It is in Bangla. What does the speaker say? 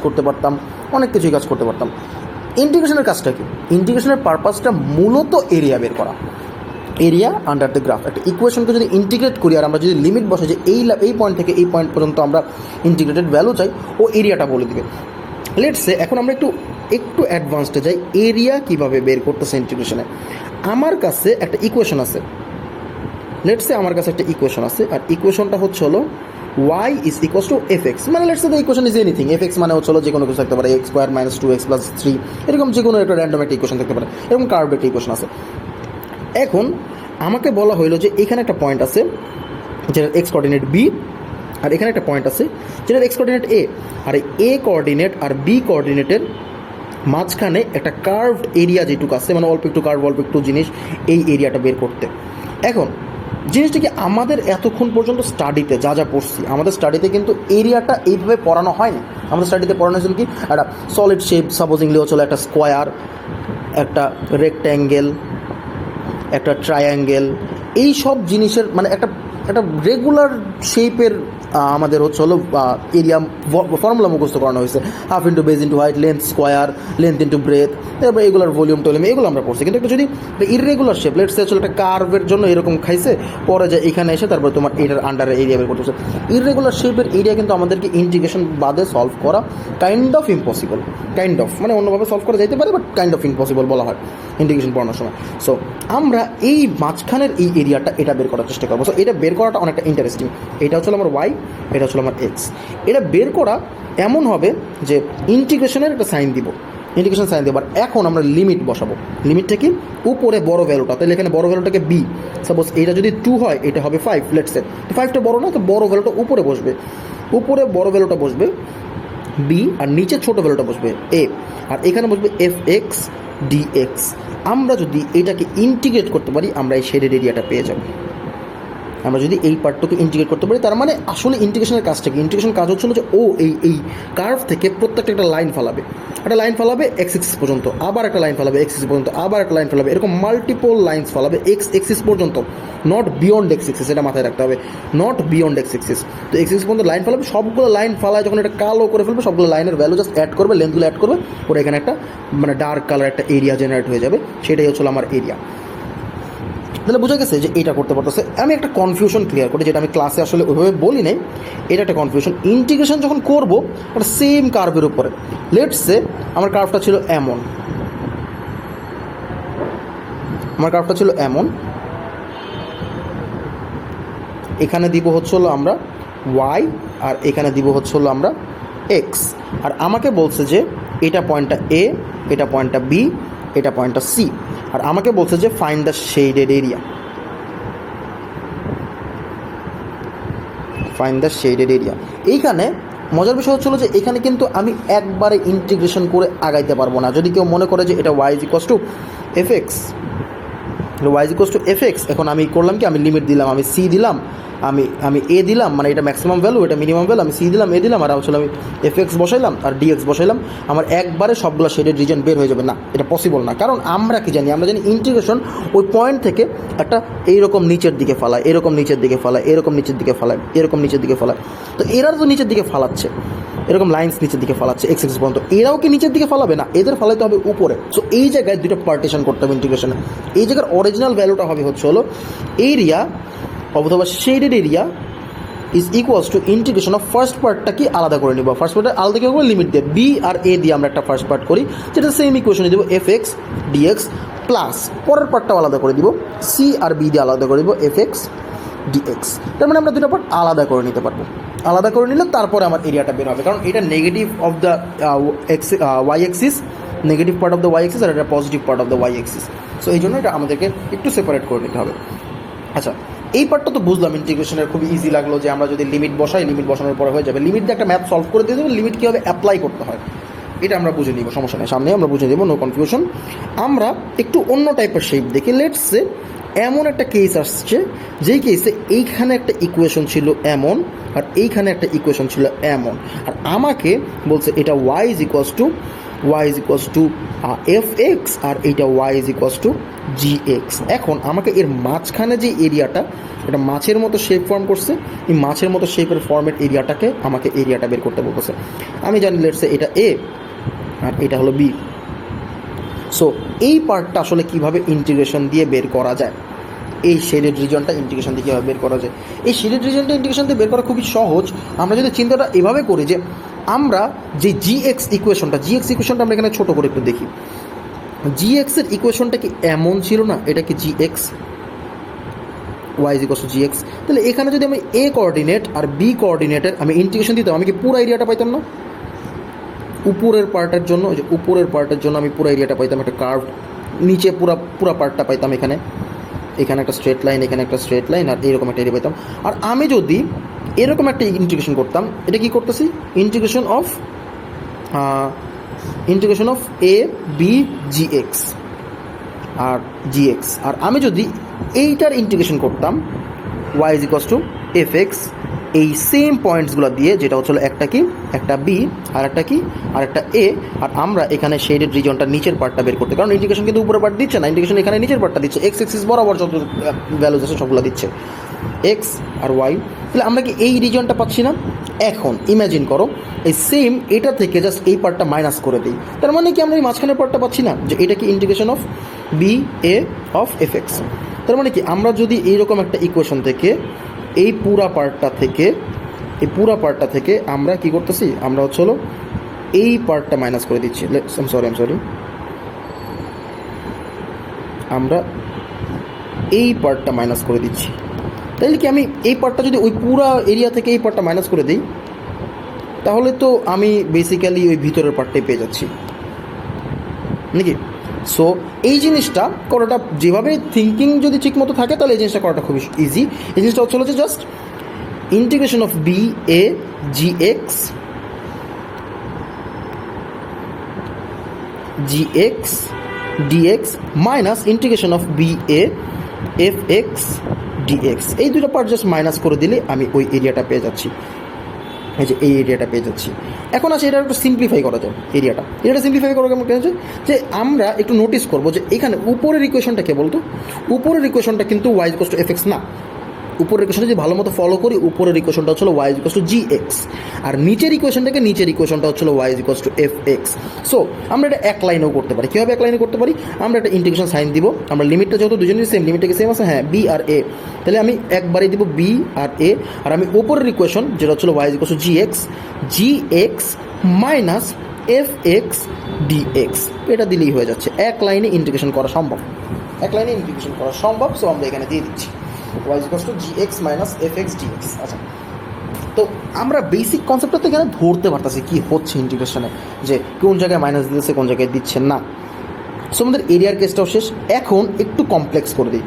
করতে পারতাম, অনেক কিছুই কাজ করতে পারতাম। ইন্টিগ্রেশনের কাজটা কি? ইন্টিগ্রেশনের পারপাসটা মূলত এরিয়া বের করা, এরিয়া আন্ডার দ্য গ্রাফ। একটা ইকুয়েশনকে যদি ইন্টিগ্রেট করি আর আমরা যদি লিমিট বসে যে এই পয়েন্ট থেকে এই পয়েন্ট পর্যন্ত আমরা ইন্টিগ্রেটেড ভ্যালু চাই, ও এরিয়াটা বলে দিবে। লেটস সে এখন আমরা একটু অ্যাডভান্সডে যাই, এরিয়া কীভাবে বের করতেছে ইন্টিগ্রেশনে। আমার কাছে একটা ইকুয়েশন আছে, লেটস সে আমার কাছে একটা ইকুয়েশন আছে, আর ইকুয়েশনটা হচ্ছে হলো y is equals to F X. মানে let's say the equation is anything, F X মানে হচ্ছে হলো যে কোনো কিছু থাকতে পারে, x square minus 2x plus 3, এরকম যে কোনো একটা র্যান্ডম একটা ইকুয়েশন থাকতে পারে, এরকম কার্ভ একটা ইকুয়েশন আছে। এখন আমাকে বলা হইলো যে এখানে একটা পয়েন্ট আছে যেটার এক্স কোঅর্ডিনেট বি, আর এখানে একটা পয়েন্ট আছে যেটার এক্স কোঅর্ডিনেট এ, আর এ কোঅর্ডিনেট আর বি কোঅর্ডিনেটের মাঝখানে একটা কার্ভড এরিয়া যেটুকু আছে, মানে অল্প একটু কার্ভ, অল্প একটু জিনিস, এই এরিয়াটা বের করতে। এখন জিনিসটা কি, আমাদের এতক্ষণ পর্যন্ত স্টাডিতে যা যা পড়ছি, আমাদের স্টাডিতে কিন্তু এরিয়াটা এইভাবে পড়ানো হয়নি। আমাদের স্টাডিতে পড়ানো হয়েছিল কি, একটা সলিড শেপ, সাপোজিংলি হচ্ছিল একটা স্কোয়ার, একটা রেক্ট্যাঙ্গেল, একটা ট্রায়াঙ্গেল, এই সব জিনিসের মানে একটা রেগুলার শেপের আমাদের হচ্ছে হলো এরিয়া ফর্মুলা মুখস্থ করানো হয়েছে। Half into base into height, length square, length into breadth, তারপরে এগুলোর ভলিউম টলিউম এগুলো আমরা পড়ছি। কিন্তু একটা যদি ইররেগুলার শেপ, লেটস সে হচ্ছে একটা কার্ভের জন্য এরকম খাইছে, পরে যায় এখানে এসে তারপর তোমার এটার আন্ডারে এরিয়া বের করতেছে। ইররেগুলার শেপের এরিয়া কিন্তু আমাদেরকে ইন্টিগ্রেশন বাদে সলভ করা kind of impossible, kind of মানে অন্যভাবে সলভ করা যাইতে পারে, বাট কাইন্ড অফ ইম্পসিবল বলা হয় ইন্টিগ্রেশন পড়ানোর সময়। সো আমরা এই মাঝখানের এই এরিয়াটা এটা বের করার চেষ্টা করবো। সো এটা বের করাটা অনেকটা ইন্টারেস্টিং। এটা হচ্ছে আমার ওয়াই, এটা হচ্ছে আমার এক্স। এটা বের করা এমন হবে যে ইন্টিগ্রেশনের একটা সাইন দিব, ইন্টিগ্রেশন সাইন দেবার। এখন আমরা লিমিট বসাবো। লিমিটটা কি, উপরে বড় ভ্যালুটা, তাহলে এখানে বড় ভ্যালুটাকে বি, সাপোজ এটা যদি 2 হয় এটা হবে 5, লেটস সে 5টা বড় না, তো বড় ভ্যালুটা উপরে বসবে, উপরে বড় ভ্যালুটা বসবে বি, আর নিচে ছোট ভ্যালুটা বসবে এ, আর এখানে বসবে এফ এক্স ডিএক্স। আমরা যদি এটাকে ইন্টিগ্রেট করতে পারি আমরা এই শেডেড এরিয়াটা পেয়ে যাব। আমরা যদি এই পার্টটাকে ইন্টিগ্রেট করতে পারি, তার মানে আসলে ইন্টিগ্রেশনের কাজটা কি, ইন্টিগ্রেশন কাজ হচ্ছিল যে ও এই কার্ভ থেকে প্রত্যেকটা একটা লাইন ফালাবে, একটা লাইন ফালাবে এক্স এক্সিস পর্যন্ত, আবার একটা লাইন ফালাবে এক্স এক্সিস পর্যন্ত, আবার একটা লাইন ফালাবে, এরকম মাল্টিপল লাইন্স ফালাবে এক্স এক্সিস পর্যন্ত, নট বিয়ন্ড এক্স এক্সিস, এটা মাথায় রাখতে হবে, নট বিয়ন্ড এক্স এক্সিস। তো এক্স এক্সিস পর্যন্ত লাইন ফালাবে, সবগুলো লাইন ফালায় যখন এটা কালো করে ফেলবে, সবগুলো লাইনের ভ্যালু জাস্ট অ্যাড করবে, লেন্থগুলো অ্যাড করবে, ওরা এখানে একটা মানে ডার্ক কালার একটা এরিয়া জেনারেট হয়ে যাবে, সেটাই হচ্ছিল আমার এরিয়া। তাহলে বোঝা গেছে যে এটা করতে পারতেছে। আমি একটা কনফিউশন ক্লিয়ার করি, যেটা আমি ক্লাসে আসলে ওইভাবে বলি নাই, এটা একটা কনফিউশন। ইন্টিগ্রেশন যখন করবো একটা সেম কার্ভের উপরে, লেটস সে আমার কার্ভটা ছিল এমন, আমার কার্ভটা ছিল এমন, এখানে দিব হচ্ছে হলো আমরা ওয়াই, আর এখানে দিব হচ্ছে হলো আমরা এক্স, আর আমাকে বলছে যে এটা পয়েন্টটা এ, এটা পয়েন্টটা বি, এটা পয়েন্টটা সি, আর আমাকে বলছে যে find the shaded area, find the shaded area. এইখানে মজার বিষয় হচ্ছিল যে এখানে কিন্তু আমি একবারে ইন্টিগ্রেশন করে আগাইতে পারবো না। যদি কেউ মনে করে যে এটা Y is equals to F X, Y is equals to F X, এখন আমি করলাম কি, আমি লিমিট দিলাম, আমি সি দিলাম, আমি এ দিলাম, মানে এটা ম্যাক্সিমাম ভ্যালু, এটা মিনিমাম ভ্যালু, আমি সি দিলাম, এ দিলাম, আর আসলে আমি এফ এক্স বসাইলাম আর ডিএক্স বসাইলাম, আমার একবারে সবগুলো শেডেড রিজন বের হয়ে যাবে না, এটা পসিবল না। কারণ আমরা কি জানি, আমরা জানি ইন্টিগ্রেশন ওই পয়েন্ট থেকে একটা এইরকম নিচের দিকে ফালায়, এরকম নিচের দিকে ফালায়, এরকম নিচের দিকে ফালায়, এরকম নিচের দিকে ফালায়। তো এরা তো নিচের দিকে ফালাচ্ছে, এরকম লাইন্স নিচের দিকে ফালাচ্ছে এক্স এক্স পর্যন্ত, এরাও কি নিচের দিকে ফালাবে না, এদের ফালাইতে হবে উপরে। সো এই জায়গায় দুটো পার্টিশন করতে হবে ইন্টিগ্রেশনে। এই জায়গার অরিজিনাল ভ্যালুটা হবে হচ্ছে হলো এরিয়া অথবা shaded area is equals two integration of first পার্টটা কি আলাদা করে নিব, ফার্স্ট পার্টটা আলাদা কী করবো, লিমিট দিয়ে বি আর এ দিয়ে আমরা একটা ফার্স্ট পার্ট করি, যেটা সেম ইকুয়েশনে দেবো এফ এক্স ডিএক্স, প্লাস পরের পার্টটাও আলাদা করে দিব, সি আর বি দিয়ে আলাদা করে দিব এফ এক্স ডিএক্স। তার মানে আমরা দুটো পার্ট আলাদা করে নিতে পারবো। আলাদা করে নিলে তারপরে আমার এরিয়াটা বের হবে, কারণ এটা negative of the Y axis, negative part of the Y axis, আর এটা positive part of the Y axis. So এই জন্য এটা আমাদেরকে একটু সেপারেট করে নিতে হবে। আচ্ছা, এই পার্টটা তো বুঝলাম ইন্টিগ্রেশনের, খুবই ইজি লাগলো যে আমরা যদি লিমিট বসাই, লিমিট বসানোর পরে হয়ে যাবে, লিমিট দিয়ে একটা ম্যাথ সলভ করে দিয়ে দেবো, লিমিট কীভাবে অ্যাপ্লাই করতে হয় এটা আমরা বুঝে নিব, সমস্যা নেই, সামনে আমরা বুঝে নেব, নো কনফিউশন। আমরা একটু অন্য টাইপের শেপ দেখি। লেটস সে এমন একটা কেস আসছে, যেই কেসে এইখানে একটা ইকুয়েশন ছিল এমন, আর এইখানে একটা ইকুয়েশন ছিল এমন, আর আমাকে বলছে এটা Y is equals to Y is equals to F X, আর এইটা Y is equals to G X. এখন আমাকে এর মাঝখানে যে এরিয়াটা, এটা মাছের মতো শেপ ফর্ম করছে, এই মাছের মতো শেপের ফর্মের এরিয়াটাকে আমাকে এরিয়াটা বের করতে বলতেছে। আমি জানি লেটসে এটা এ আর এটা হলো বি। সো এই পার্টটা আসলে কীভাবে ইন্টিগ্রেশন দিয়ে বের করা যায়, এই শেডেড রিজনটা ইন্টিগ্রেশন দিয়ে কীভাবে বের করা যায়, এই শেডেড রিজনটা ইন্টিগ্রেশন দিয়ে বের করা খুবই সহজ। আমরা যদি চিন্তাটা এভাবে করি যে আমরা যে জি এক্স ইকুয়েশনটা আমরা এখানে ছোটো করে একটু দেখি। জি এক্সের ইকুয়েশনটা কি এমন ছিল না, এটা কি G X Y is equals to G X. তাহলে এখানে যদি আমি এ কোঅর্ডিনেট আর বি কোঅর্ডিনেটের আমি ইন্টিগ্রেশন দিতাম, আমি কি পুরো এরিয়াটা পাইতাম না? উপরের পার্টের জন্য, ওই যে উপরের পার্টের জন্য আমি পুরো এরিয়াটা পাইতাম, একটা কার্ভ, নিচে পুরো পার্টটা পাইতাম, এখানে একটা স্ট্রেট লাইন, এখানে একটা স্ট্রেট লাইন, আর এরকম একটা এরিয়া পাইতাম। আর আমি যদি এরকম একটা ইন্টিগ্রেশন করতাম, এটা কি করতেছি, integration of A B G X আর জি এক্স, আর আমি যদি এইটার ইন্টিগ্রেশন করতাম Y is equals to F X, এই সেম পয়েন্টসগুলো দিয়ে, যেটা হচ্ছিল একটা কি, একটা বি আর একটা কি, আর একটা এ, আর আমরা এখানে শেডেড রিজনটা নিচের পার্টটা বের করতে, কারণ ইন্টিগ্রেশন কিন্তু উপরের পার্ট দিচ্ছে না, ইন্টিগ্রেশন এখানে নিচের পার্টটা দিচ্ছে, এক্স এক্সিস বরাবর যত ভ্যালুজ আছে সবগুলো দিচ্ছে, এক্স আর ওয়াই। তাহলে আমরা কি এই রিজনটা পাচ্ছি না? এখন ইম্যাজিন করো এই সেম এটা থেকে জাস্ট এই পার্টটা মাইনাস করে দিই, তার মানে কি আমরা এই মাঝখানের পার্টটা পাচ্ছি না, যে এটা কি integration of B A of F X. তার মানে কি আমরা যদি এইরকম একটা ইকুয়েশন থেকে এই পুরা পার্টটা থেকে আমরা কি করতেছি, আমরা হচ্ছে হলো এই পার্টটা মাইনাস করে দিচ্ছি, আমরা এই পার্টটা মাইনাস করে দিচ্ছি। তাইলে কি আমি এই পার্টটা যদি ওই পুরা এরিয়া থেকে এই পার্টটা মাইনাস করে দিই, তাহলে তো আমি বেসিক্যালি ওই ভিতরের পার্টটাই পেয়ে যাচ্ছি নাকি? সো এই জিনিসটা করাটা, যেভাবে থিঙ্কিং যদি ঠিক মতো থাকে তাহলে এই জিনিসটা করাটা খুবই ইজি। এই জিনিসটা হচ্ছে যে just integration of B A G X DX minus integration of B A F X DX, এই দুটো পার্ট জাস্ট মাইনাস করে দিলে আমি ওই এরিয়াটা পেয়ে যাচ্ছি, এই যে এই এরিয়াটা পেয়ে যাচ্ছি। এখন আছে এটা একটু সিম্পলিফাই করা যায়, এরিয়াটা সিম্পলিফাই করা কেমন হচ্ছে যে আমরা একটু নোটিস করবো যে এখানে উপরের ইকুয়েশনটা কে বলতো, উপরের ইকুয়েশনটা কিন্তু Y equals to F X না, উপরের ইকুয়েশনটা যদি ভালো মতো ফলো করি, উপরের ইকুয়েশনটা হচ্ছিল Y equals to G X, আর নিচের ইকুয়েশনটা হচ্ছিল Y equals to F X. So আমরা এটা এক লাইনেও করতে পারি। কীভাবে এক লাইনে করতে পারি, আমরা একটা ইন্টিগ্রেশন সাইন দিব, আমরা লিমিটটা যেহেতু দুজনের সেম, লিমিটটা সেম আছে, হ্যাঁ বি আর এ, তাহলে আমি একবারই দিব বি আর এ, আর আমি উপরের ইকুয়েশন যেটা হচ্ছিল Y equals to G X minus F X DX, এটা দিলেই হয়ে যাচ্ছে। এক লাইনে ইন্টিগ্রেশন করা সম্ভব, সো আমরা এখানে দিয়ে দিচ্ছি y is equals to gx minus fx dx। আচ্ছা, তো আমরা বেসিক কনসেপ্টটা তো এখানে ধরতে পারতেছি কী হচ্ছে ইন্টিগ্রেশনে, যে কোন জায়গায় মাইনাস দিতেছে কোন জায়গায় দিচ্ছে না। সো আমাদের এরিয়ার কেসটাও শেষ। এখন একটু কমপ্লেক্স করে দিই।